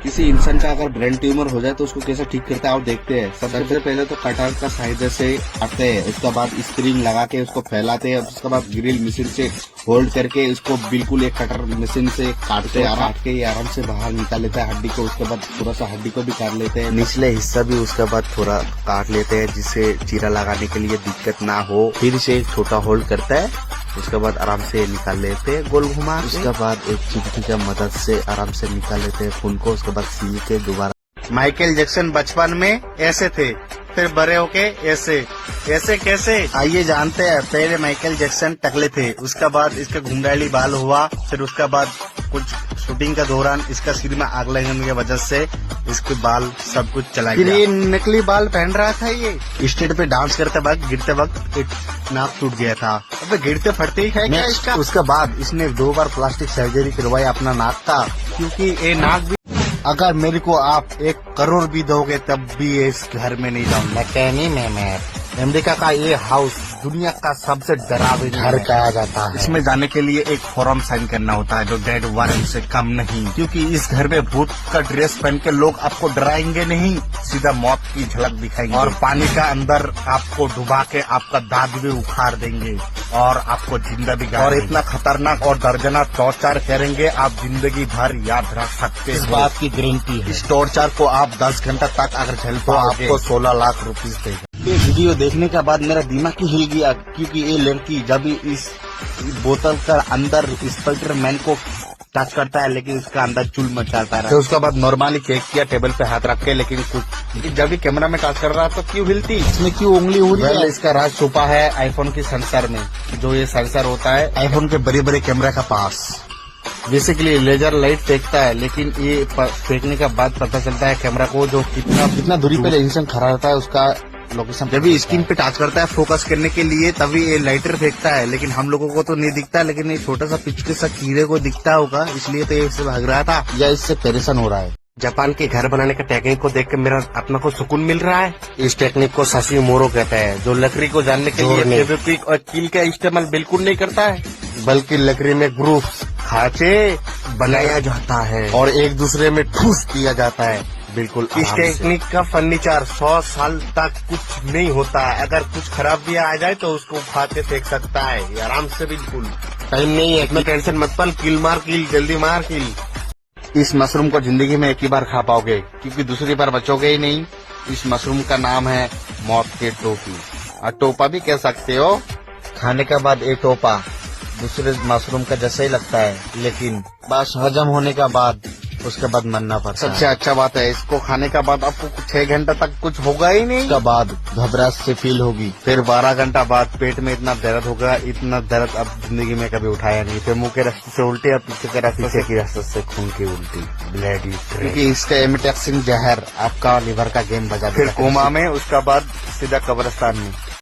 किसी इंसान का अगर ब्रेन ट्यूमर हो जाए तो उसको कैसे ठीक करता है आप देखते हैं। सबसे पहले तो कटर का सहायता से आते हैं, उसके बाद स्प्रिंग लगा के उसको फैलाते हैं, उसके बाद ग्रिल मशीन से होल्ड करके उसको बिल्कुल एक कटर मशीन से काटते हैं, काट के ये आराम से बाहर निकाल लेते हैं हड्डी को। उसके बाद थोड़ा सा हड्डी को भी काट लेते हैं, निचले हिस्सा भी उसके बाद थोड़ा काट लेते हैं जिससे चीरा लगाने के लिए दिक्कत ना हो। फिर से छोटा होल्ड करता है, उसके बाद आराम से निकाल लेते हैं गोल घुमा। उसके बाद एक चिमटी का मदद से आराम से निकाल लेते हैं खून को। उसके बाद सी के दोबारा। माइकल जैक्सन बचपन में ऐसे थे, फिर बड़े होके ऐसे कैसे आइए जानते हैं। पहले माइकल जैक्सन टकले थे, उसके बाद इसका घुंघराली बाल हुआ, फिर उसके बाद कुछ शूटिंग का दौरान इसका सिर में आग लगने की वजह से इसके बाल सब कुछ चला गया। ये नकली बाल पहन रहा था, ये स्टेज पे डांस करते वक्त गिरते वक्त एक नाक टूट गया था। अब गिरते फटते ही है क्या इसका? उसके बाद इसने 2 बार प्लास्टिक सर्जरी करवाई अपना नाक का, क्योंकि ये नाक भी। अगर मेरे को आप 1 करोड़ भी दोगे तब भी इस घर में नहीं जाऊंगा। कहनी में अमेरिका का ये हाउस दुनिया का सबसे डरावना घर कहा जाता है। इसमें जाने के लिए एक फॉर्म साइन करना होता है जो डेड वारंट से कम नहीं, क्योंकि इस घर में भूत का ड्रेस पहन के लोग आपको डराएंगे नहीं, सीधा मौत की झलक दिखाएंगे और पानी का अंदर आपको डुबा के आपका दांत भी उखाड़ देंगे और आपको जिंदा भी और इतना खतरनाक और दर्दनाक टॉर्चर करेंगे आप जिंदगी भर याद रख सकते हैं। इस बात की गारंटी है। इस टॉर्चर को आप 10 घंटा तक अगर झेल तो आपको 16 लाख रुपीज देगा। ये वीडियो देखने के बाद मेरा दिमाग ही हिल गया, क्योंकि ये लड़की जब इस बोतल का अंदर स्पाइडरमैन को टच करता है लेकिन उसका अंदर चूल मचाता है। तो उसके बाद नॉर्मली चेक किया टेबल पे हाथ रख के, लेकिन कुछ जब भी कैमरा में टच कर रहा तो क्यों हिलती, इसमें क्यों उंगली हो रही है? इसका राज छुपा है आईफोन के सेंसर में, जो ये सेंसर होता है आईफोन के बड़े बड़े कैमरा का पास। बेसिकली लेजर लाइट फेंकता है, लेकिन ये फेंकने के बाद पता चलता है कैमरा को जो कितना दूरी पे इंसान खड़ा रहता है उसका लोकेशन। जब भी स्क्रीन पे टच करता है फोकस करने के लिए तभी ये लाइटर फेंकता है, लेकिन हम लोगों को तो नहीं दिखता, लेकिन ये छोटा सा पिचके सा कीड़े को दिखता होगा, इसलिए तो ये इससे भाग रहा था या इससे परेशान हो रहा है। जापान के घर बनाने का टेक्निक को देख के मेरा अपना को सुकून मिल रहा है। इस टेक्निक को साशी मोरो कहते हैं, जो लकड़ी को जानने के लिए फेविक्विक और कील का इस्तेमाल बिल्कुल नहीं करता है, बल्कि लकड़ी में ग्रूव्स खांचे बनाया जाता है और एक दूसरे में ठूस दिया जाता है। बिल्कुल इस टेक्निक का फर्नीचर 100 साल तक कुछ नहीं होता है, अगर कुछ खराब भी आ जाए तो उसको उठा के फेंक सकता है आराम से। बिल्कुल टाइम नहीं है, इतना टेंशन मत पल, किल मार किल, जल्दी मार किल। इस मशरूम को जिंदगी में एक ही बार खा पाओगे, क्योंकि दूसरी बार बचोगे ही नहीं। इस मशरूम का नाम है मौत के टोपी, और टोपा भी कह सकते हो। खाने के बाद ये टोपा दूसरे मशरूम का जैसा ही लगता है, लेकिन बस हजम होने का बाद उसके बाद मरना पड़ता है। सबसे अच्छा बात है, इसको खाने के बाद आपको 6 घंटा तक कुछ होगा ही नहीं। उसके बाद घबराहट से फील होगी, फिर 12 घंटा बाद पेट में इतना दर्द होगा, इतना दर्द अब जिंदगी में कभी उठाया नहीं। फिर मुंह के रास्ते से उल्टी और पीछे के रास्ते से खून की उल्टी, ब्लडी, क्योंकि इसका एमिटैक्सिन जहर आपका लिवर का गेम बजा। फिर कोमा में, उसके बाद सीधा कब्रिस्तान में।